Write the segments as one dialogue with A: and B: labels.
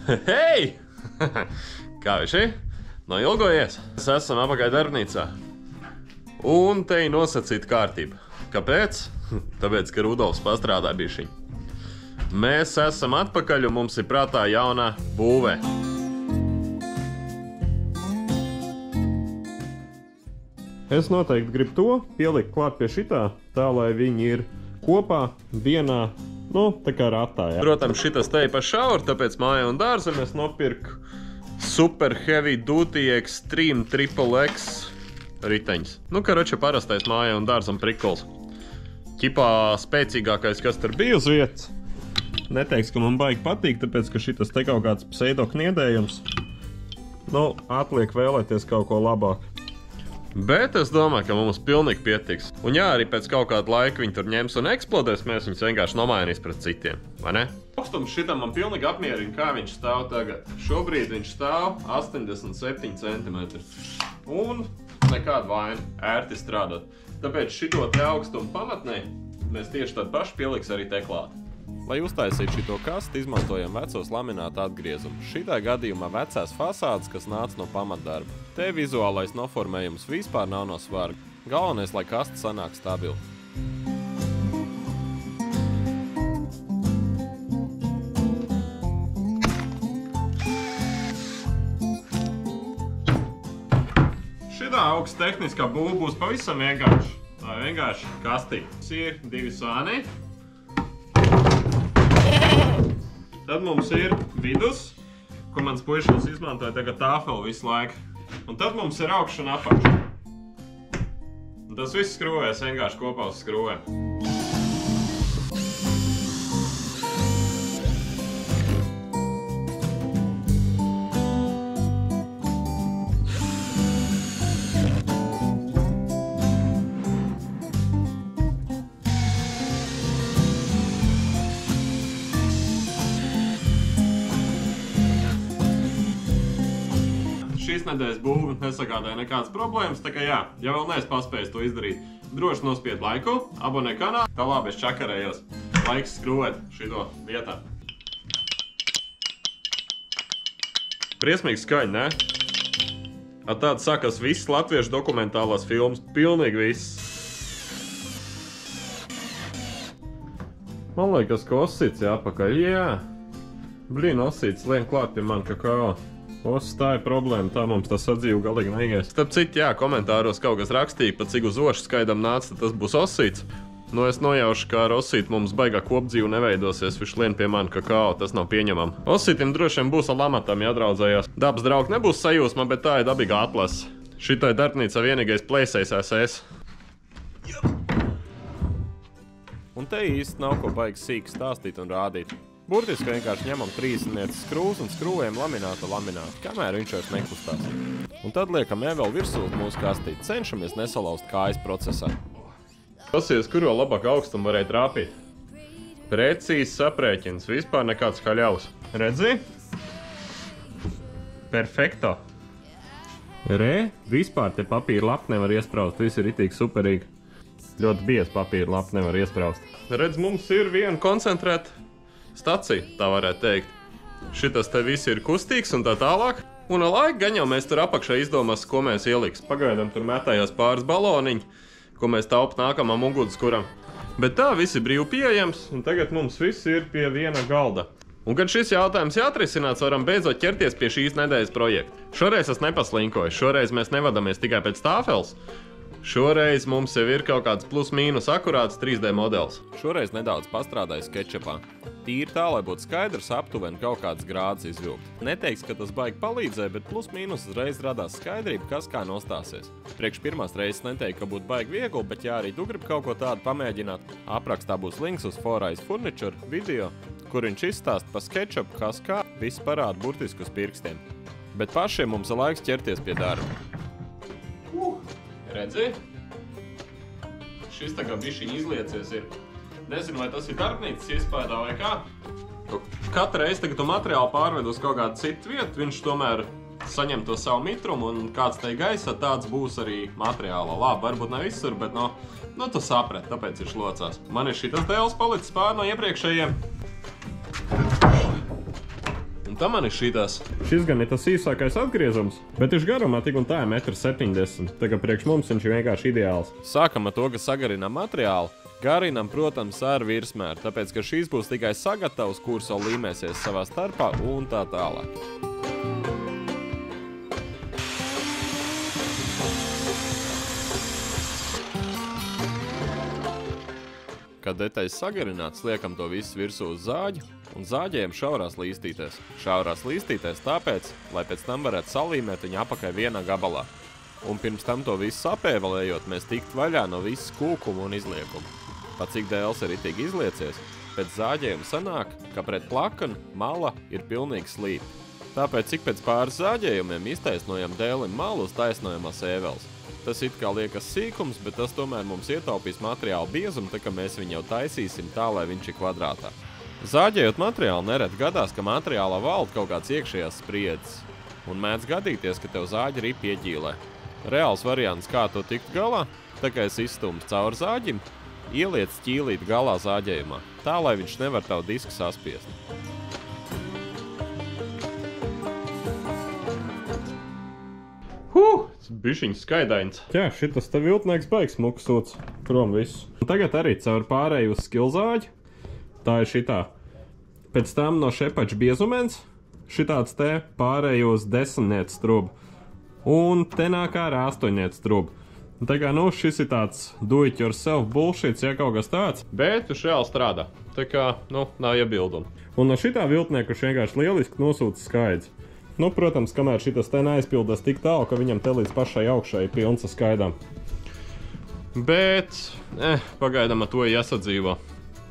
A: Hei! Kā viņš ir? Nav ilgojies? Mēs esam apakaļ darbnīcā. Un te ir nosacīta kārtība. Kāpēc? Tāpēc, ka Rudolfs pastrādā bišķiņ. Mēs esam atpakaļ un mums ir prātā jaunā būvē. Es noteikti gribu to pielikt klāt pie šitā, tā lai viņi ir kopā vienā, tā kā ratā, jā. Protams, šitas te ir pa šauri, tāpēc Māja un Dārzam es nopirku Super Heavy Duty Extreme XXX riteņus. Karoči parastais Māja un Dārzam prikls. Ķipā spēcīgākais, kas tur bija uz vietas. Neteiks, ka man baigi patīk, tāpēc, ka šitas te kaut kāds pseido kniedējums. Atliek vēlēties kaut ko labāk. Bet es domāju, ka mums pilnīgi pietiks. Un jā, arī pēc kaut kāda laika viņi tur ņems un eksplodēs, mēs viņus vienkārši nomainīs pret citiem, vai ne? Augstums šitam man pilnīgi apmierina, kā viņš stāv tagad. Šobrīd viņš stāv 87 cm. Un nekāda vaina, ērti strādāt. Tāpēc šito te augstumu pamatnē mēs tieši tad paši pieliks arī te klāt. Lai uztaisītu šito kastu, izmantojam vecos lamināta atgriezumus. Šitā gadījumā vecās fasādes, kas nāca no pamatdarba. Te vizuālais noformējums vispār nav no svarga. Galvenais, lai kasta sanāk stabili. Šitā augsts tehniskā būva būs pavisam vienkārši. Tā ir vienkārši kastīte. Ir 2 sāni. Tad mums ir vidus, ko mans puišals izmantoja tagad tāfeli visu laiku. Un tad mums ir augšs un apakš. Un tas viss skrūvēs vienkārši kopā uz skrūvēm. Šīs nedēļas būve nesagādāja nekādas problēmas, tā kā jā, ja vēl neesi paspējis to izdarīt, droši nospied laiku, abonē kanālu, tā labi es čakarējos. Laiks skrūvēt šito vietā. Briesmīgi skaņa, ne? Tāda sakas viss latviešu dokumentālās filmas, pilnīgi viss. Man liekas, ka osīts jāpakaļ, jā. Blīn, osīts lien klāt pie man kakao. Tā ir problēma, tā mums tas atdzīvu galīgi neies. Starp citu, jā, komentāros kaut kas rakstīja, pat cik uz ošu skaidam nāca, tad tas būs osīts. Es nojaušu, ka ar osītu mums baigā kopdzīvu neveidosies, viņš lien pie man kakao, tas nav pieņemam. Osītim droši vien būs ar lamatam jādraudzējās. Dabas draugi nebūs sajūsma, bet tā ir dabīga atlase. Šitai darbnīca vienīgais plēsējs es. Un te īsti nav ko baigi sīk stāstīt un rādīt. Burtiski vienkārši ņemam 30 skrūvus un skrūvējam laminātu, kamēr viņš vairs nekustās. Un tad liekam vēl virsū uz mūsu kastīti, cenšamies nesalauzt kājas procesā. Pasies, kuro labāk augstumu varēja trāpīt. Precīzi saprēķins, vispār nekāds haļaus. Redzi? Perfekto. Vispār te papīra lapu nevar iespraust, viss ir itīgi superīgi. Ļoti biez papīra lapu nevar iespraust. Redz, mums ir viena koncentrēta stacija, tā varētu teikt. Šitas te viss ir kustīgs un tā tālāk. Un ar laiku gan jau mēs tur apakšā izdomās, ko mēs ieliks. Pagaidām tur metājās pāris baloniņi, ko mēs taupa nākamam ugunskuram. Bet tā viss ir brīvi pieejams, un tagad mums viss ir pie viena galda. Un kad šis jautājums jāatrisināts, varam beidzot ķerties pie šīs nedēļas projekta. Šoreiz es nepaslinkoju, šoreiz mēs nevadamies tikai pēc tāfels. Šoreiz mums jau ir kaut kāds plus-mínus akurāts 3D modelis. Šoreiz nedaudz pastrādāju SketchUpā. Tīri tā, lai būtu skaidrs aptuveni kaut kāds grāds izvilkt. Neteiks, ka tas baigi palīdzēja, bet plus-mínus uzreiz radās skaidrība, kas kā nostāsies. Priekš pirmās reizes neteiktu, ka būtu baigi viegli, bet ja arī tu gribi kaut ko tādu pamēģināt, aprakstā būs links uz 4eyes Furniture video, kur viņš izstāst pa SketchUp, kas kā, viss parāda burtiski uz pirkstiem. Bet pašiem mums ir laiks ķerties pie darba. Redzi? Šis tā kā bišķiņ izliecies ir. Nezinu, vai tas ir darbnīcas iespējā vai kā. Katru reizi, kad tu materiālu pārved uz kaut kādu citu vietu, viņš tomēr saņem to savu mitrumu, un kāds tai gaisa, tāds būs arī materiālā. Labi, varbūt ne visur, bet tu saprat, tāpēc ir šlocās. Man ir šitas dēls palicis pār no iepriekšējiem. Un Un tam man ir šitās. Šis gan ir tas īsākais atgriezums, bet viņš garumā tik un tā ir 1,70 m. Tā kā priekš mums viņš ir vienkārši ideāls. Sākam ar to, ka sagarinām materiālu. Garinam, protams, ar virsmēru, tāpēc, ka šīs būs tikai sagatavs, kurs vēl līmēsies savā starpā un tā tālāk. Kad detaļas sagarināts, liekam to visu virsū uz zāģi un zāģējam šaurās līstītēs. Šaurās līstītēs tāpēc, lai pēc tam varētu salīmēt viņu apakai vienā gabalā. Un pirms tam to visu apēvalējot, mēs tiktu vaļā no visas kūkuma un izliekuma. Pat cik dēls ir itīgi izliecies, pēc zāģējuma sanāk, ka pret plakanu mala ir pilnīgi slīpa. Tāpēc, cik pēc pāris zāģējumiem iztaisnojam dēlim malu uz taisnojamās ēveles. Tas it kā liekas sīkums, bet tas tomēr mums ietaupīs materiālu biezumu, tā kā mēs viņu jau taisīsim tā, lai viņš ir kvadrātā. Zāģējot materiālu, nereti gadās, ka materiālā valda kaut kāds iekšējās spriedzes. Un mēdz gadīties, ka tev zāģi rip ieģīlē. Reāls variants, kā to tikt galā, tā kā es izstumtu cauri zāģim, ieliec ķīlīt galā zāģējumā, tā, lai viņš nevar tavu disku saspiest. Bišķiņš skaidains. Jā, šitas te viltnieks baigs muksūts prom visu. Un tagad arī caur pārēju uz skilzāģi. Tā ir šitā. Pēc tam no šepača biezumens šitāds te pārēju uz 10 strubu. Un te nāk ar 8 strubu. Un tā kā, nu, šis ir tāds do it yourself bullshit, ja kaut kas tāds. Bet viņš reāli strādā. Tā kā, nu, nav iebildumu. Un no šitā viltnieka viņš vienkārši lieliski nosūta skaidrs. Nu, protams, kamēr šitas te neaizpildas tik tālu, ka viņam te līdz pašai augšai ir pilns ar skaidām. Bet, pagaidām ar to jāsadzīvo.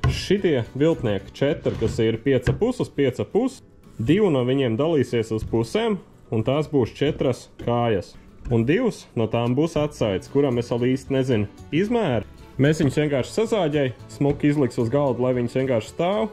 A: Šitie viltnieki 4, kas ir 5,5 uz 5,5, 2 no viņiem dalīsies uz pusēm, un tās būs 4 kājas. Un 2 no tām būs atsaites, kurām es vēl īsti nezinu izmēru. Mēs viņus vienkārši sazāģēj, smuki izliks uz galdu, lai viņus vienkārši stāv.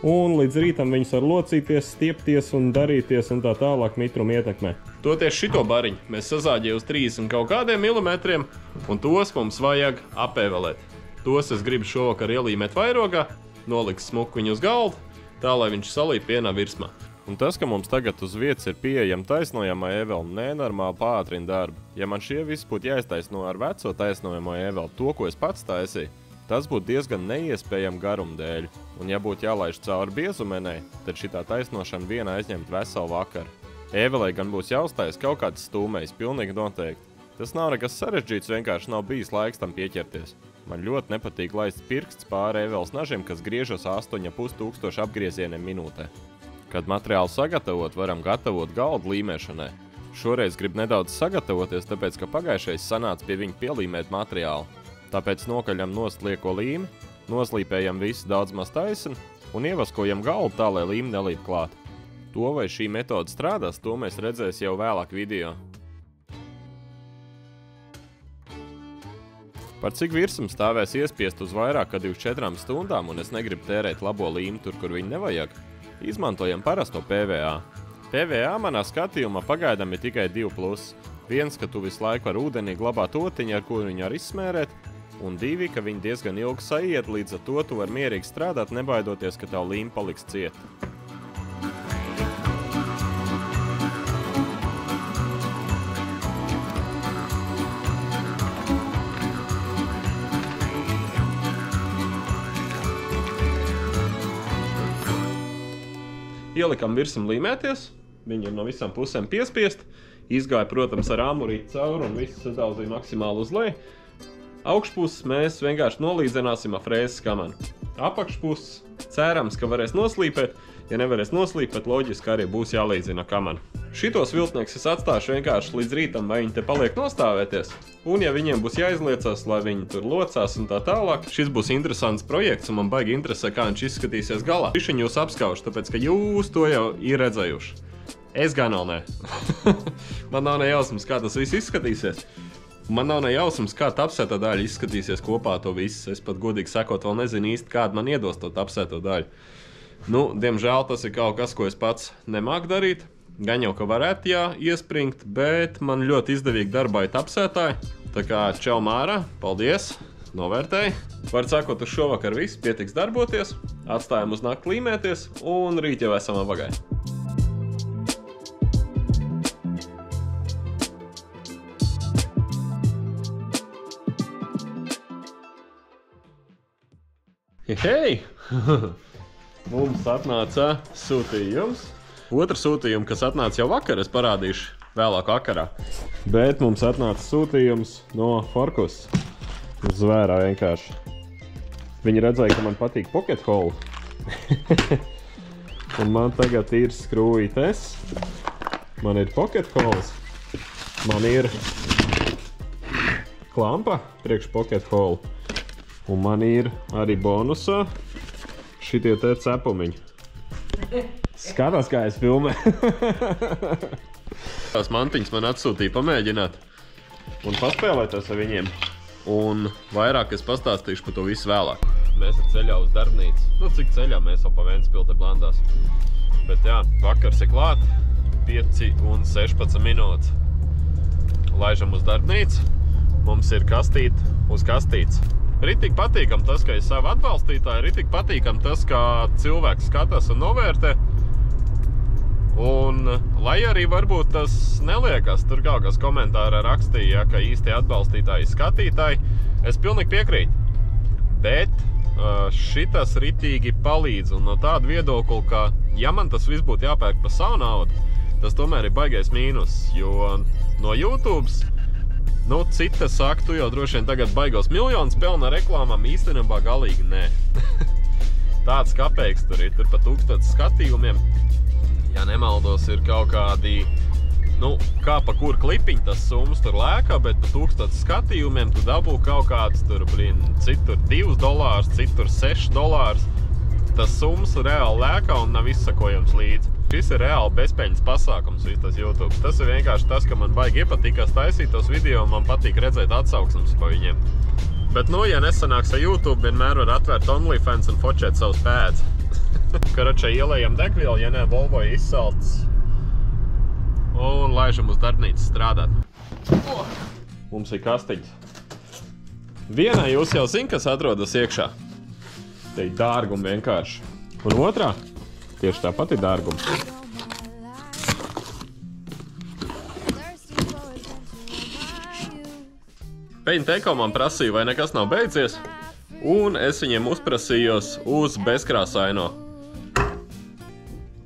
A: Un līdz rītam viņus var locīties, stiepties un darīties un tā tālāk mitrumu ietekmē. Toties šito bariņu mēs sazāģēju uz 30 kaut kādiem milimetriem, un tos mums vajag apēvelēt. Tos es gribu šovakar ielīmēt vairogā, noliks smuku viņu uz galdu, tā lai viņš salīp vienā virsmā. Un tas, ka mums tagad uz vietas ir pieejama taisnojamā ēvela, nenormāli pātrina darbu. Ja man šie visi būtu jāiztaisno ar veco taisnojamo ēvelu, to, ko es pats taisīju, tas būtu diezgan neiespējami garuma dēļ, un ja būtu jālaiž cauri biezumenei, tad šitā taisnošana viena aizņemt veselu vakaru. Ēvelei gan būs jāuztais kaut kāds stūmējs, pilnīgi noteikti. Tas nav nekas sarežģīts, vienkārši nav bijis laiks tam pieķerties. Man ļoti nepatīk laist pirksts pāri ēveles nažiem, kas griežas 8,500 apgriezieniem minūtē. Kad materiālu sagatavot, varam gatavot galdu līmēšanai. Šoreiz gribu nedaudz sagatavoties, tāpēc, ka pagājušais sanāca pie viņa pielīmēt materiālu. Tāpēc nokaļam nost lieko līmi, noslīpējam visu daudz maz taisni un ievaskojam galdu tā, lai līmi nelīp klāt. To, vai šī metode strādās, to mēs redzēs jau vēlāk video. Par cik virsum stāvēs iespiest uz vairāk kā 24 stundām un es negribu tērēt labo līmi tur, kur viņu nevajag, izmantojam parasto PVA. PVA manā skatījumā pagaidām ir tikai 2 plusi. Viens, ka tu visu laiku ar ūdenī glabāt otiņu, ar kuru viņu var izsmērēt, un 2, ka viņi diezgan ilgi saiet, līdz ar to tu var mierīgi strādāt, nebaidoties, ka tavu līmi paliks cieta. Ielikam virsam līmēties, viņi ir no visām pusēm piespiest, izgāja, protams, ar āmurīti cauri un visu sadauzīja maksimāli uz leju. Augšpuses mēs vienkārši nolīdzināsim ar frēzes kamanu. Apakšpuses cerams, ka varēs noslīpēt, ja nevarēs noslīpēt, loģiski arī būs jālīdzina kamanu. Šitos viltnieks es atstāšu vienkārši līdz rītam, vai viņi te paliek nostāvēties. Un ja viņiem būs jāizliecās, lai viņi tur locās un tā tālāk, šis būs interesants projekts un man baigi interesē, kā viņš izskatīsies galā. Šiņu jūs apskaušu, tāpēc, ka jūs to jau ir redzējuši. Es gan vēl nē. Man nav ne jausmas, kā tas viss izskatīsies. Man nav ne jausmas, kā tapsētā daļa izskatīsies kopā to visu. Es pat godīgi sakot vēl nezinu īsti, kāda man iedos to tapsēto daļu. Nu, diemžēl tas ir kaut kas, ko es pats nemāku darīt. Gan jau, ka varētu iespringt, bet man ļoti izdevīgi darbā ir tapsētāji. Tā kā čau mārā, paldies, novērtēji. Var sakot, uz šovakar viss pietiks darboties, atstājam uz nakti līmēties un rīt jau esam vagai. Hei! Mums atnāca sūtījums. Otrs sūtījums, kas atnāca jau vakar, es parādīšu vēlāk vakarā. Bet mums atnāca sūtījums no Forkus. Zvērā vienkārši. Viņi redzēja, ka man patīk pocket hole. Un man tagad ir skrūjītes. Man ir pocket holes. Man ir klampa priekš pocket hole. Un man ir arī bonusā šitie te cepumiņi. Skatās, kā es filmē. Tās mantiņas man atsūtīja pamēģināt un paspēlēties ar viņiem. Un vairāk es pastāstīšu par to visu vēlāk. Mēs ir ceļā uz darbnīcu. Nu, cik ceļā mēs jau pa Ventspili te blandās. Bet jā, vakars ir klāt. 5 un 16 minūtes. Laižam uz darbnīcu. Mums ir kastīt uz kastītes. Ritīgi patīkam tas, ka es savu atbalstītāju. Ritīgi patīkam tas, kā cilvēks skatās un novērtē. Un, lai arī varbūt tas neliekas, tur kaut kas komentārā rakstīja, ka īsti atbalstītāji skatītāji, es pilnīgi piekrītu. Bet šitas ritīgi palīdz, un no tāda viedokļa, ka, ja man tas viss būtu jāpērk par savu naudu, tas tomēr ir baigais mīnus, jo no YouTubes, nu, cita saka, tu jau droši vien tagad baigos miljonus pelna reklāmām, īstenībā galīgi nē. Tāds kapeiks tur ir, tur pa 1000 skatījumiem. Ja nemaldos, ir kaut kādi, nu, kā pa kur klipiņi tas summas tur lēkā, bet pa 1000 skatījumiem tu dabū kaut kāds tur, citur $2, citur $6. Tas summas reāli lēkā un nav izsakojams līdzi. Šis ir reāli bezpeļņas pasākums, viss tas YouTube. Tas ir vienkārši tas, ka man baigi iepatīkās taisīt tos video, un man patīk redzēt atsauksmes pa viņiem. Bet, nu, ja nesanāks ar YouTube, vienmēr var atvērt OnlyFans un fočēt savus pēdus. Karačai ielējam degvielu, ja ne, Volvo izsalts. Un laižam uz darbnīcu strādāt. Mums ir kastiņas. Vienā jūs jau zin, kas atrodas iekšā. Te ir dārgumi vienkārši. Un otrā, tieši tāpat ir dārgumi. Peņu teiko man prasīja, vai nekas nav beidzies. Un es viņiem uzprasījos uz bezkrāsaino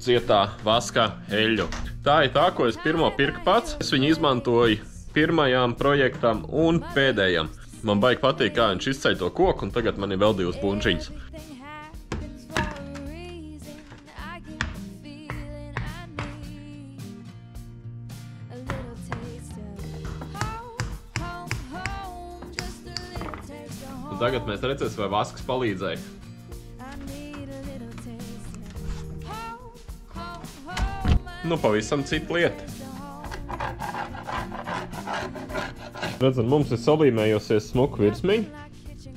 A: cietā vaska eļļu. Tā ir tā, ko es pirmo pirku pats. Es viņu izmantoju pirmajām projektām un pēdējām. Man baigi patīk, kā viņš izceļ to koku, un tagad man ir vēl 2 bunčiņas. Un tagad mēs redzēsim, vai vasks palīdzēja. Nu, pavisam cita lieta. Redzam, mums ir salīmējusies smuku virsmiņa.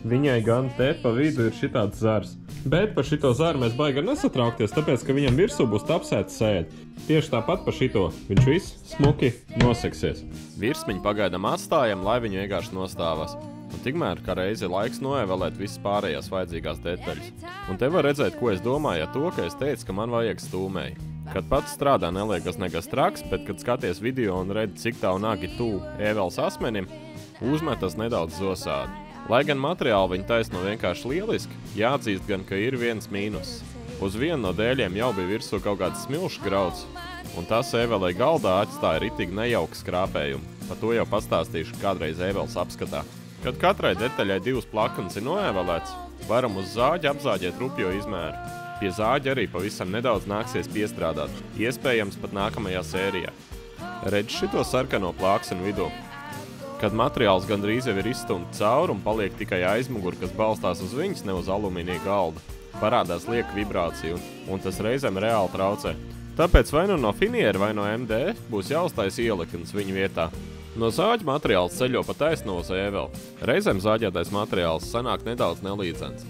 A: Viņai gan te pa vidu ir šitāds zars. Bet par šito zaru mēs baigi nesatraukties, tāpēc, ka viņam virsū būs tapsēta sēde. Tieši tāpat par šito viņš viss smuki noseksies. Virsmiņu pagaidām atstājam, lai viņu vienkārši nostāvās. Un tikmēr, kā reizi ir laiks noevalēt visas pārējās vajadzīgās detaļas. Un te var redzēt, ko es domāju ar to, ka es teicu, ka man vajag stūmēju. Kad pats strādā, neliekas nekas traks, bet, kad skaties video un redzi, cik tālu nāki tuvu ēveles asmenim, uzmetas nedaudz zosādi. Lai gan materiāli viņi taisno vienkārši lieliski, jāatzīst gan, ka ir viens mīnus. Uz vienu no dēļiem jau bija virsū kaut kāds smilšu grauds, un tas ēvelei galdā atstāja ritīgi nejauku skrāpējumu. Par to jau pastāstīšu kādreiz ēveles apskatā. Kad katrai detaļai 2 plakanas ir noēvelēts, varam uz zāģi apzāģēt rupjo izmēru. Pie zāģa arī pavisam nedaudz nāksies piestrādāt, iespējams pat nākamajā sērijā. Redz šito sarkano plāksenu vidū. Kad materiāls gandrīz jau ir izstumts cauri un paliek tikai aizmuguri, kas balstās uz viņas, ne uz alumīnija galda, parādās lieka vibrācija, un tas reizēm reāli traucē. Tāpēc vai nu no finiera vai no MD būs jāuztais ielikums viņu vietā. No zāģa materiāls ceļo pa taisno uz ēveli. Reizēm zāģētais materiāls sanāk nedaudz nelīdzens.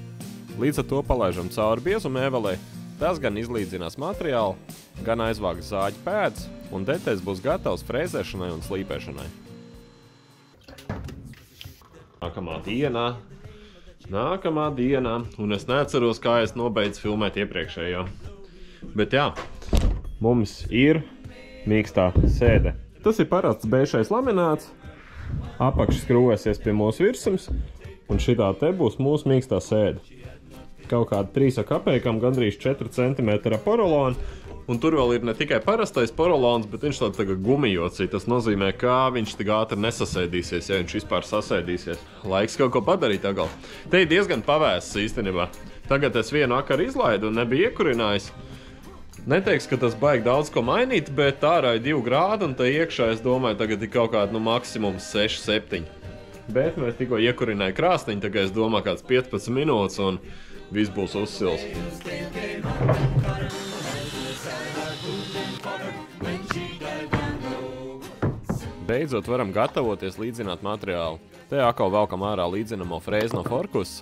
A: Līdz ar to palaižam cauri biezumu ēvelē, tas gan izlīdzinās materiālu, gan aizvāks zāģa pēdas, un detaļas būs gatavs frēzēšanai un slīpēšanai. Nākamā dienā, un es neatceros, kā es nobeidzu filmēt iepriekšējo. Bet jā, mums ir mīkstā sēde. Tas ir parasts beišais laminēts, apakš skrūvēsies pie mūsu virsums, un šitā te būs mūsu mīkstā sēde. kaut kādu 3 kapekam, gandrīz 4 cm porolonu. Un tur vēl ir ne tikai parastais porolons, bet viņš tāds tagad gumijots. Tas nozīmē, ka viņš tik ātri nesasēdīsies, ja viņš vispār sasēdīsies. Laiks kaut ko padarīt agal. Te ir diezgan pavēsts īstenībā. Tagad es vienu vakaru izlaidu un nebiju iekurinājis. Neteiks, ka tas baigi daudz ko mainīt, bet ārā ir 2 grādi un te iekšā, es domāju, tagad ir kaut kāda maksimums 6-7. Bet mēs tikko iekurināju krāsniņu, tagad es domāju kāds 15 minūtes un viss būs uzsils. Beidzot varam gatavoties līdzināt materiālu. Te atkal velkam ārā līdzinamo frēzi no Forkus.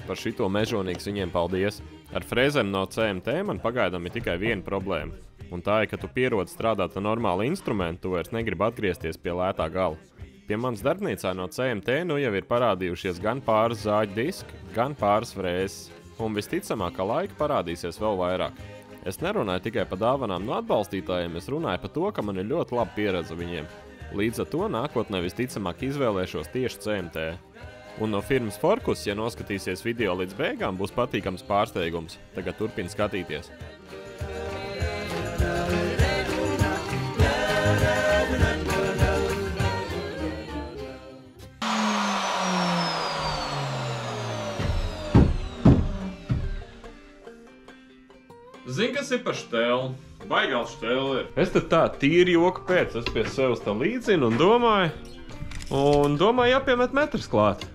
A: Par šito mežonīgs viņiem paldies. Ar frēzēm no CMT man pagaidām ir tikai viena problēma. Un tā ir, ka tu pierodi strādāt ar normālu instrumentu, tu vairs negribi atgriezties pie lētā gala. Pie manas darbnīcā no CMT nu jau ir parādījušies gan pāris zāģu diski, gan pāris frēzes. Un visticamāk, ka laika parādīsies vēl vairāk. Es nerunāju tikai par dāvanām no atbalstītājiem, es runāju par to, ka man ir ļoti laba pieredze viņiem. Līdz ar to nākotnē visticamāk izvēlēšos tieši CMT. Un no firmas Forkus, ja noskatīsies video līdz beigām, būs patīkams pārsteigums. Tagad turpin skatīties. Zini, kas ir par štēlu? Baigāls štēli ir. Es tad tā tīri joka pēc, es pie sevis tā līdzinu un domāju jāpiemet metrs klāt.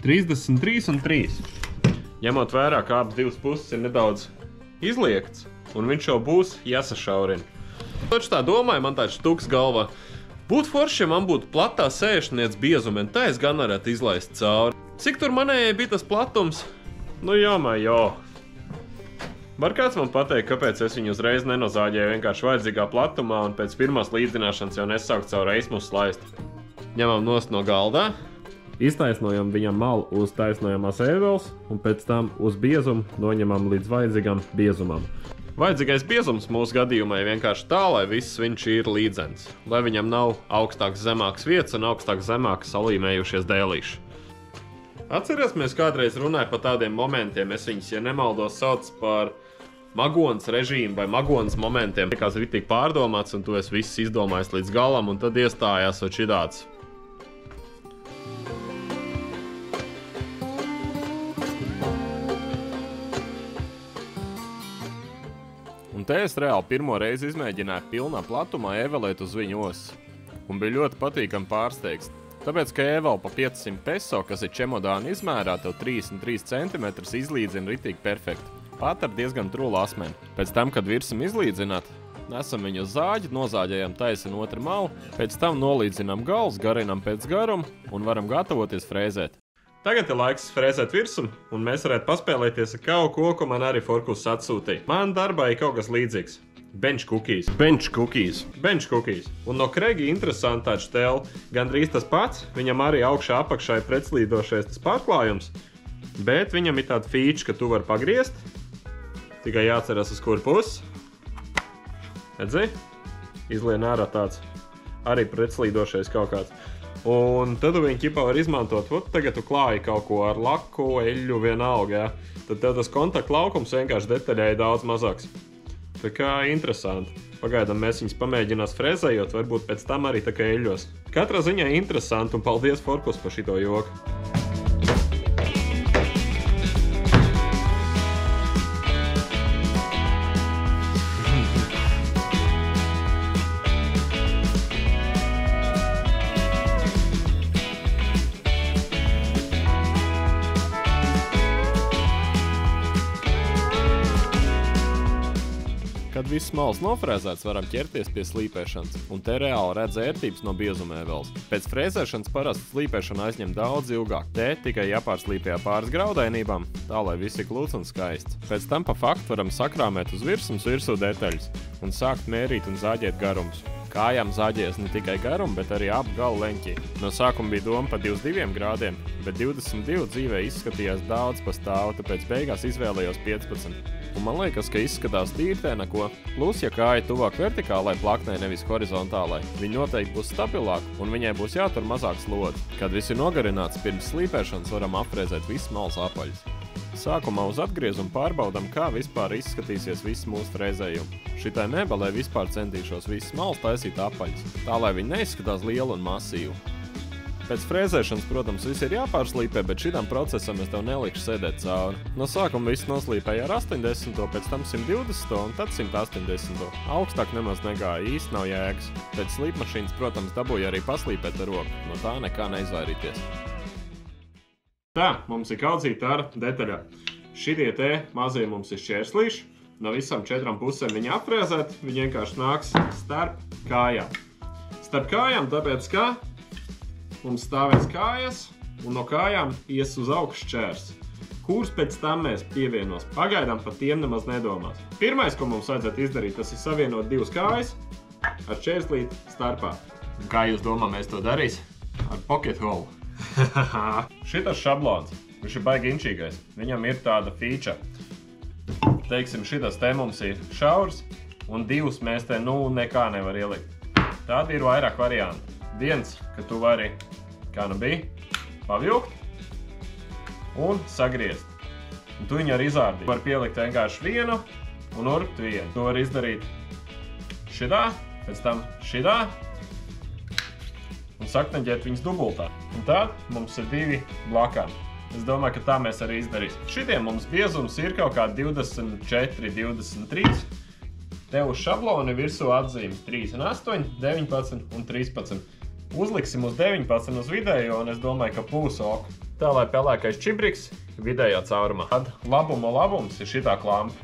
A: 33 un 3. Ņemot vērā, ka abas divas puses ir nedaudz izliekts, un viņš jau būs jāsašaurina. Taču tā domāju, man tāds štuks galvā. Būtu forši, ja man būtu platā sēšaniec biezuma, un tā es gan varētu izlaist cauri. Cik tur manējai bija tas platums? Nu jā. Var kāds man pateikt, kāpēc es viņu uzreiz nenozāģēju vienkārši vajadzīgā platumā un pēc pirmās līdzināšanas jau nesaukt caur eismu slaist. Ņemam nost no galdā. Iztaisnojam viņam malu uz taisnojamās ēveles un pēc tam uz biezumu noņemam līdz vajadzīgam biezumam. Vajadzīgais biezums mūsu gadījumā ir vienkārši tā, lai viss viņš ir līdzens. Lai viņam nav augstāks zemāks vietas un augstāk zemāk salīmējušies dēlīši. Atceries, mēs kādreiz runāju par tādiem momentiem, es viņus, ja nemaldos, sauc par magonas režīmu vai magonas momentiem. Kā ir tik pārdomāts un tu esi viss izdomājis līdz galam un tad iestājās šitāds. Un te es reāli pirmo reizi izmēģināju pilnā platumā evelēt uz viņu osi. Un bija ļoti patīkami pārsteigts. Tāpēc, ka ēvela pa 500 peso, kas ir čemodāna izmērā, tev 33 cm izlīdzina ritīgi perfekti. Pat ar diezgan trulu asmeni. Pēc tam, kad virsam izlīdzināt, nesam viņu uz zāģi, nozāģējam taisam otru malu, pēc tam nolīdzinām galus, garinam pēc garuma un varam gatavoties frēzēt. Tagad ir laiks frēzēt virsum, un mēs varētu paspēlēties ar kaut ko, ko man arī Forkus atsūtīja. Man darbā ir kaut kas līdzīgs. Bench cookies. Un no Kregi interesanti tāds štēli. Gandrīz tas pats, viņam arī augšā apakšā ir pretslīdošais tas pārklājums, bet viņam ir tāda feature, ka tu vari pagriezt. Tikai jāceras uz kuru pusi. Redzi? Izlien ārā tāds arī pretslīdošais kaut kāds. Un tad tu viņu ķipā var izmantot. Tagad tu klāji kaut ko ar laku, eļļu, vienalga. Ja? Tad tev tas kontakta laukums vienkārši detaļēji daudz mazāks. Tā kā interesanti. Pagaidām mēs viņus pamēģinās frēzējot, varbūt pēc tam arī tā kā eļļos. Katrā ziņā interesanti un paldies Forkus par šito joku. Kad viss malas nofrēzēts, varam ķerties pie slīpēšanas, un te reāli redz ērtības no biezuma ēveles. Pēc frēzēšanas parasti slīpēšana aizņem daudz ilgāk. Te tikai jāpārslīpē pāris graudainībām, tā lai viss ir klūts un skaists. Pēc tam pa faktu varam sakrāmēt uz virsmu detaļas un sākt mērīt un zāģēt garumus. Kājām zāģējas ne tikai garumu, bet arī ap galu leņķī. No sākuma bija doma par 22 grādiem, bet 22 dzīvē izskatījās daudz pa stāvu, tāpēc beigās izvēlējos 15. un man liekas, ka izskatās tīri neko. Plus, ja kāja tuvāk vertikālai plaknei, nevis horizontālai, viņa noteikti būs stabilāka, un viņai būs jātur mazāk slodzi. Kad viss ir nogarināts, pirms slīpēšanas varam apfrēzēt visas malas apaļas. Sākumā uz atgriezumu pārbaudam, kā vispār izskatīsies viss mūsu frēzējumi. Šitai mēbelē vispār centīšos visas malas taisīt apaļas, tā lai viņi neizskatās liela un masīva. Pēc frēzēšanas, protams, viss ir jāpārslīpē, bet šitam procesam es tev nelikšu sēdēt cauri. No sākuma viss noslīpēja ar 80, pēc tam 120 un tad 180. Augstāk nemaz negāja, īsti nav jēgas. Pēc slīpmašīnas, protams, dabūja arī paslīpēt ar roku, no tā nekā neizvairīties. Tā, mums ir kaudzīta ar detaļā. Šitie te mazie mums ir šķērslīši. No visām 4 pusēm viņi apfrēzēt, viņi vienkārši nāks starp kājām. Starp kājām, tāpēc, ka mums stāvēs kājas, un no kājām ies uz augšu šķērs. Kurus pēc tam mēs pievienos? Pagaidām par tiem nemaz nedomās. Pirmais, ko mums vajadzētu izdarīt, tas ir savienot 2 kājas ar šķērslīti starpā. Un kā jūs domā, mēs to darīs? Ar pocket hole. Šitas šablons, viņš ir baigi inčīgais. Viņam ir tāda feature. Teiksim, šitas te mums ir šaurs, un 2 mēs te nekā nevar ielikt. Tādi ir vairāk varianti. Viens, ka tu vari, kā nu bija, pavilkt un sagriezt. Un tu viņu arī izārdīt. Tu vari pielikt vienkārši vienu un urbt vienu. Tu vari izdarīt šitā, pēc tam šitā un saktaņģēt viņas dubultā. Un tad mums ir 2 blakām. Es domāju, ka tā mēs arī izdarīsim. Šitiem mums biezums ir kaut kā 24, 23. Te uz šabloni virsū atzīmes 3,8, 19 un 13. Uzliksim uz 19 uz vidējo, un es domāju, ka būs ok. Tā, lai pelēkais čibriks vidējā caurumā. Tad labums ir šitā klampa.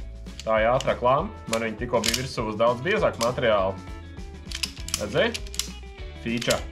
A: Tā ir ātrā klampa. Man viņa tikko bija virsū uz daudz biezāk materiālu. Redzēji? Feature.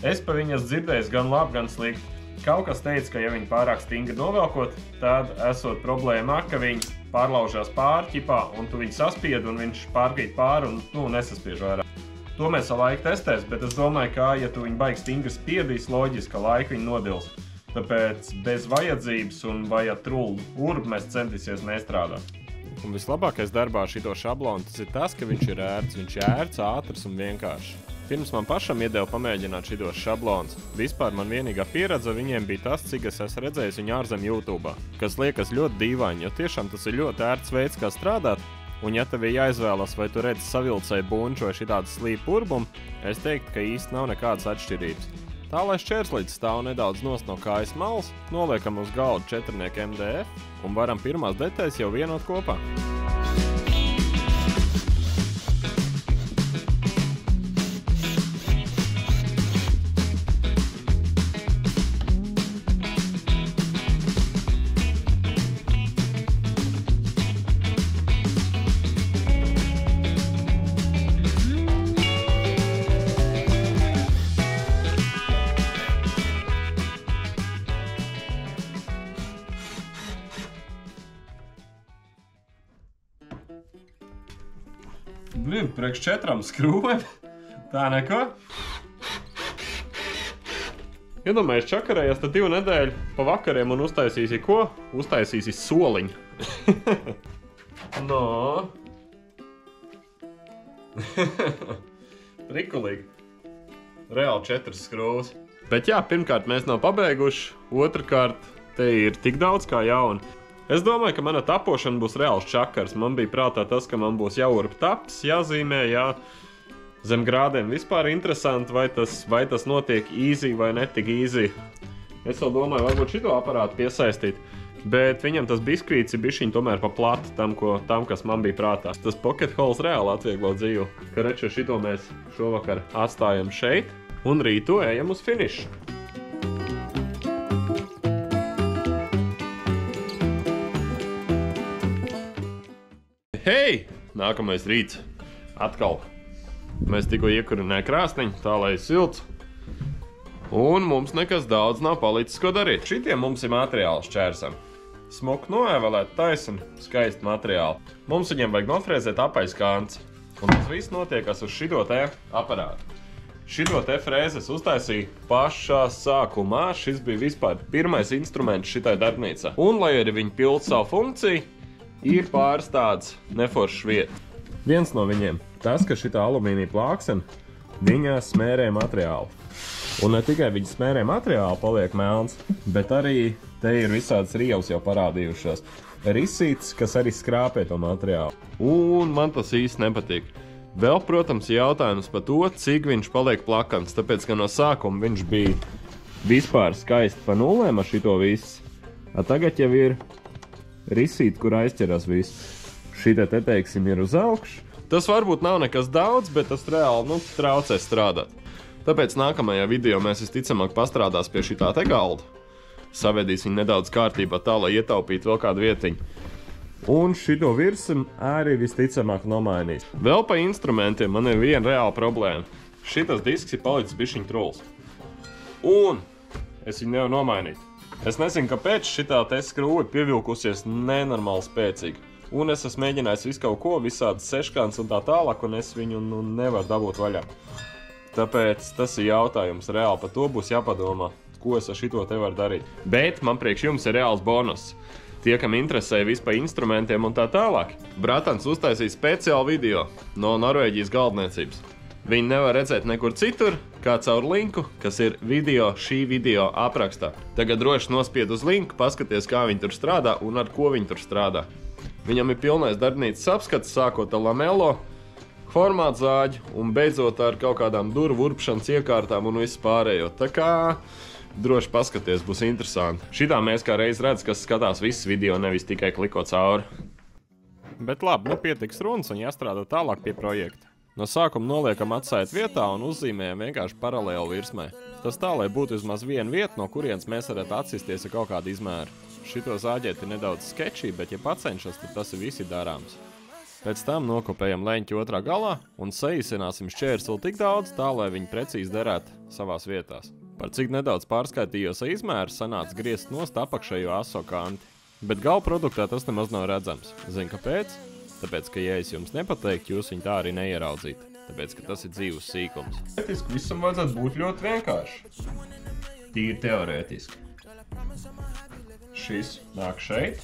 A: Es pa viņas dzirdējis gan labi, gan slikti. Kaut kas teica, ka ja viņi pārāk stingri novelkot, tad esot problēmā, ka viņi pārlaužās pāri ķipā, un tu viņu saspied, un viņš pārkrīt pāri un nesaspiež vairāk. To mēs ar laiku testēs, bet es domāju, ka, ja tu viņu baigi stingri spiedīs, loģiski, ka laiku viņi nodils. Tāpēc bez vajadzības un vajag truldu urbu mēs centīsies nestrādāt. Un vislabākais darbā šito šablonu tas ir tas, ka viņš ir ērts. Viņš ir ērts, ātrs un vienkāršs. Pirms man pašam iedeva pamēģināt šitos šablonus. Vispār man vienīgā pieredze viņiem bija tas, cik es esmu redzējis viņu ārzem YouTube, kas liekas ļoti dīvaini, jo tiešām tas ir ļoti ērts veids, kā strādāt. Un ja tev ir jāizvēlas, vai tu redzi savilcēju bunču vai šitādu slīpu urbumu, es teiktu, ka īsti nav nekādas atšķirības. Tā, lai šķērslītis stāv nedaudz nost no kājas malas, noliekam uz galda 4 MDF un varam pirmās detaļas jau vienot kopā. Blin, priekš 4 skrūvēm. Tā neko. Iedomājies, čakarējies tad 2 nedēļu pa vakariem un uztaisīsi ko? Uztaisīsi soliņu. No. Prikulīgi. Reāli 4 skrūvas. Bet jā, pirmkārt mēs nav pabeiguši. Otrkārt, te ir tik daudz kā jauni. Es domāju, ka mana tapošana būs reāls čakars. Man bija prātā tas, ka man būs jāurb taps, jāzīmē, jā. Zem grādiem vispār interesanti, vai tas notiek easy vai netik easy. Es vēl domāju, varbūt šito aparātu piesaistīt. Bet viņam tas biskrīts ir bišķiņ tomēr pa platu tam, kas man bija prātā. Tas pocket holes reāli atvieglo dzīvu. Ka reče šito mēs šovakar atstājam šeit un rītu ejam uz finišu. Hei! Nākamais rīts. Atkal. Mēs tikko iekurināja krāsniņu, tā lai silts. Un mums nekas daudz nav palicis, ko darīt. Šitie mums ir materiāli šķērsam. Smuku noēvelēt taisni, skaisti materiāli. Mums viņiem vajag nofrēzēt apaļas kāns. Un tas viss notiekas uz šito te aparātu. Šito te frēzes uztaisīju pašā sākumā. Šis bija vispār pirmais instruments šitai darbnīcā. Un, lai arī viņi pild savu funkciju, ir pāris tāds neforšs vieta. Viens no viņiem, tas, ka šitā alumīnija plāksne, viņā smērē materiālu. Un ne tikai viņa smērē materiālu paliek melns, bet arī te ir visādas rievas jau parādījušās. Risītes, kas arī skrāpē to materiālu. Un man tas īsti nepatīk. Vēl, protams, jautājums par to, cik viņš paliek plakans, tāpēc, ka no sākuma viņš bija vispār skaisti pa nulēm ar šito visu. Tagad jau ir risīte, kur aizķerās viss. Šitā te, teiksim, ir uz augšu. Tas varbūt nav nekas daudz, bet tas reāli, traucē strādāt. Tāpēc nākamajā video mēs visticamāk pastrādās pie šitā te galda. Savedīs viņu nedaudz kārtībā tā, lai ietaupītu vēl kādu vietiņu. Un šito virsmu arī visticamāk nomainīs. Vēl pa instrumentiem man ir viena reāla problēma. Šitas disks ir palicis bišķiņ truls. Un es viņu nevaru nomainīt. Es nezinu, kāpēc šitā te skrūve pievilkusies nenormāli spēcīgi. Un es esmu mēģinājis visu kaut ko, visādas seškāns un tā tālāk, un es viņu nevaru dabūt vaļā. Tāpēc tas ir jautājums reāli, par to būs jāpadomā, ko es ar šito te varu darīt. Bet man priekš jums ir reāls bonus. Tie, kam interesē vispār instrumentiem un tā tālāk. Bratans uztaisīja speciālu video no Norvēģijas galdniecības. Viņi nevar redzēt nekur citur, kā caur linku, kas ir šī video aprakstā. Tagad droši nospied uz linku, paskaties, kā viņi tur strādā un ar ko viņi tur strādā. Viņam ir pilnais darbnīcas apskats, sākot ar lamelo, formātu zāģi un beidzot ar kaut kādām durvu urpšanas iekārtām un visu pārējo. Tā kā droši paskaties, būs interesanti. Šitā mēs kā reiz redz, kas skatās visus video, nevis tikai kliko cauri. Bet labi, pietiks runas un jāstrādā tālāk pie projekta. No sākuma noliekam atsājot vietā un uzzīmējam vienkārši paralēli virsmai. Tas tā, lai būtu vismaz viena vieta, no kurienes mēs varētu atsisties ar kaut kādu izmēru. Šito zāģēt ir nedaudz sketčī, bet ja pacenšas, tad tas ir visi darāms. Pēc tam nokopējam leņķi otrā galā un saīsināsim šķērsli tik daudz, tā, lai viņi precīzi derētu savās vietās. Par cik nedaudz pārskaitījos izmēru, sanāca griezt nost apakšējo aso kanti. Bet gala produktā tas nemaz nav redzams. Zini, kāpēc? Tāpēc, ka, ja es jums nepateiktu, jūs viņu tā arī neieraudzītu. Tāpēc, ka tas ir dzīves sīkums. Teorētiski visam vajadzētu būt ļoti vienkārši. Tīri teorētiski. Šis nāk šeit.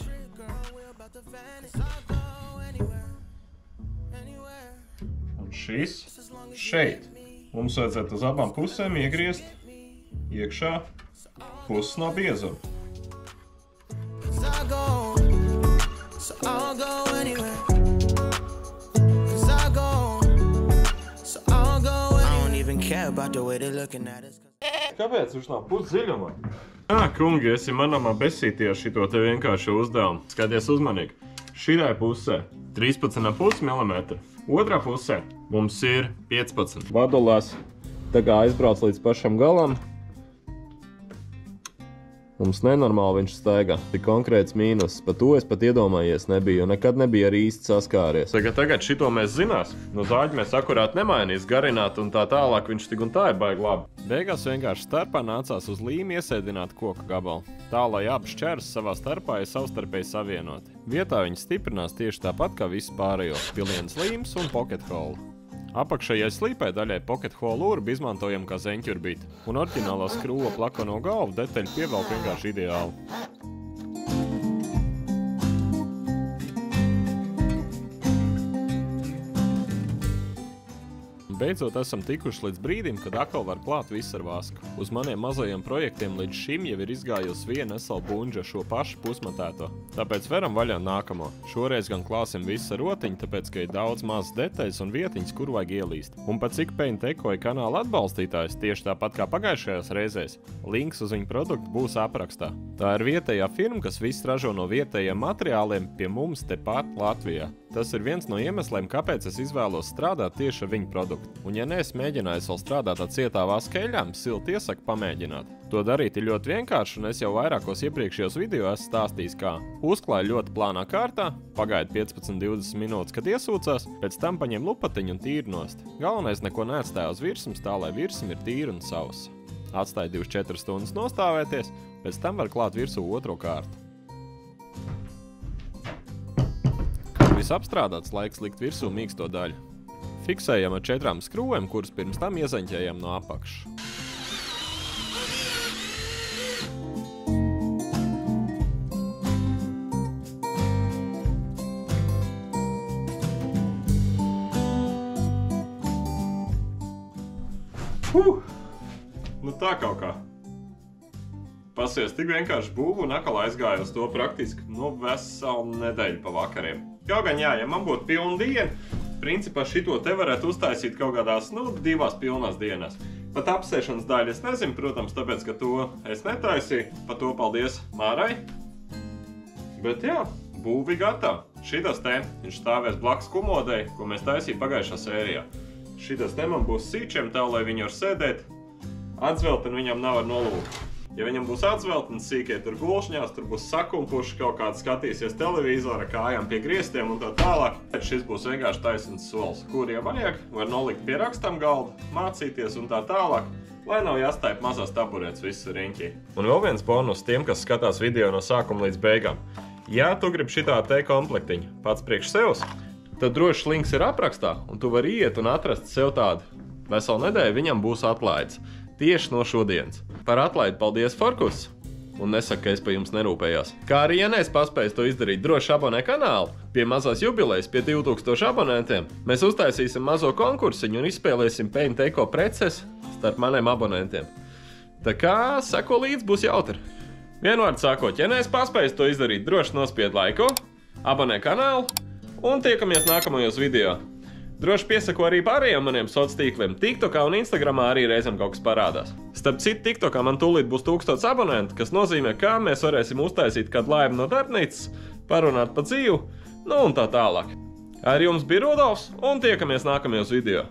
A: Un šis šeit. Mums vajadzētu uz abām pusēm iegriezt iekšā puses no biezuma. Kāpēc viņš nav pus dziļumā? Kungi, esi manamā besītie ar šito te vienkāršu uzdevumu. Skaties uzmanīgi. Šitai pusē 13,5 mm. Otrā pusē mums ir 15. Vadolās tā kā aizbrauc līdz pašam galam. Mums nenormāli viņš staigā. Tik konkrēts mīnus. Par to es pat iedomājies nebiju, un nekad nebija arī īsti saskāries. Tagad šito mēs zinās. No zāģi mēs akurāt nemainīs, garināt un tā tālāk viņš tik un tā ir baigi labi. Beigās vienkārši starpā nācās uz līmi iesēdināt koka gabalu. Tā, lai abas šķērs savā starpā ir savstarpēji savienoti. Vietā viņi stiprinās tieši tāpat kā visu pārējo. Pilienas līmes un pocket hole. Apakšējai slīpai daļai pocket hole urbi izmantojam kā zeņķurbīti, un oriģinālā skrūva plakano galvu detaļu pievelk vienkārši ideāli. Beidzot esam tikuši līdz brīdim, kad atkal var klāt viss ar vasku. Uz maniem mazajiem projektiem līdz šim jau ir izgājusi viena esala bunģa šo pašu pusmatēto. Tāpēc veram vaļā nākamo. Šoreiz gan klāsim visu ar rotiņu, tāpēc, ka ir daudz mazas detaļas un vietiņas, kur vajag ielīst. Un pat cik Paint Eco ir kanāla atbalstītājs, tieši tāpat kā pagājušajās reizēs, links uz viņu produktu būs aprakstā. Tā ir vietējā firma, kas viss ražo no vietējiem materiāliem pie mums tepat Latvijā. Tas ir viens no iemesliem, kāpēc es izvēlos strādāt tieši ar viņu produktu. Un ja neesmu mēģinājis vēl strādāt ar cietā vāskeļām, silti iesaku pamēģināt. To darīt ir ļoti vienkārši, un es jau vairākos iepriekšējos video esmu stāstījis, kā uzklāj ļoti plānā kārtā, pagaida 15-20 minūtes, kad iesūcās, pēc tam paņem lupatiņu un tīri nost. Galvenais neko neatstāja uz virsmas, tā lai virsma ir tīra un sausa. Atstāja 24 stundas nostāvēties, pēc tam var klāt virsū otro kārtu. Viss apstrādāts, laiks likt virsū mīksto daļu. Fiksējam ar 4 skrūvēm, kuras pirms tam iezaņķējam no apakšas. Nu tā kaut kā. Pasies, tik vienkārši būvu un atkal aizgāju uz to praktiski, veselu nedēļu pa vakariem. Kaut gan jā, ja man būtu pilna diena, principā šito te varētu uztaisīt kaut kādās, 2 pilnās dienās. Pat apsēšanas daļu es nezinu, protams, tāpēc, ka to es netaisīju. Par to paldies Mārai. Bet jā, būvi gatava. Šitas te, viņš stāvēs blakus komodei, ko mēs taisījām pagājušā sērijā. Šitas te man būs sīčiem tā, lai viņi var sēdēt. Atzelteni viņam nav ar nolūku. Ja viņam būs atzelteni sīkie tur gulšņās, tur būs sakumpuši, kaut kāds skatīsies televizora, kājām pie griestiem un tā tālāk. Šis būs vienkārši taisns solis. Kur ja vajag, var nolikt pie rakstam galda, mācīties un tā tālāk, lai nav jāstāj mazās taburētas visu riņķī. Un vēl viens bonus tiem, kas skatās video no sākuma līdz beigām. Ja tu gribi šitā te komplektiņu pats priekš sevs, tad drošs links ir aprakstā, un tu vari iet un atrast sev tādu. Veselu nedēļu viņam būs atlaids. Tieši no šodienas. Par atlaidi paldies Forkus, un nesaka, ka es pa jums nerūpējos. Kā arī, ja neesi paspējis to izdarīt, droši abonē kanālu. Pie mazās jubilejas, pie 2000 abonentiem, mēs uztaisīsim mazo konkursiņu un izspēlēsim Paint Eco preces starp maniem abonentiem. Tā kā seko līdz, būs jautri. Vienvārdu sakot, ja neesi paspējis to izdarīt, droši nospied laiku, abonē kanālu un tiekamies nākamajos video. Droši piesako arī pārējiem maniem sociāliem tīkliem. TikTokā un Instagramā arī reizēm kaut kas parādās. Starp citu, TikTokā man tūlīt būs 1000 abonenti, kas nozīmē, ka mēs varēsim uztaisīt kādu laivu no darbnīcas, parunāt pa dzīvu, un tā tālāk. Ar jums bija Rudolfs un tiekamies nākamajos video.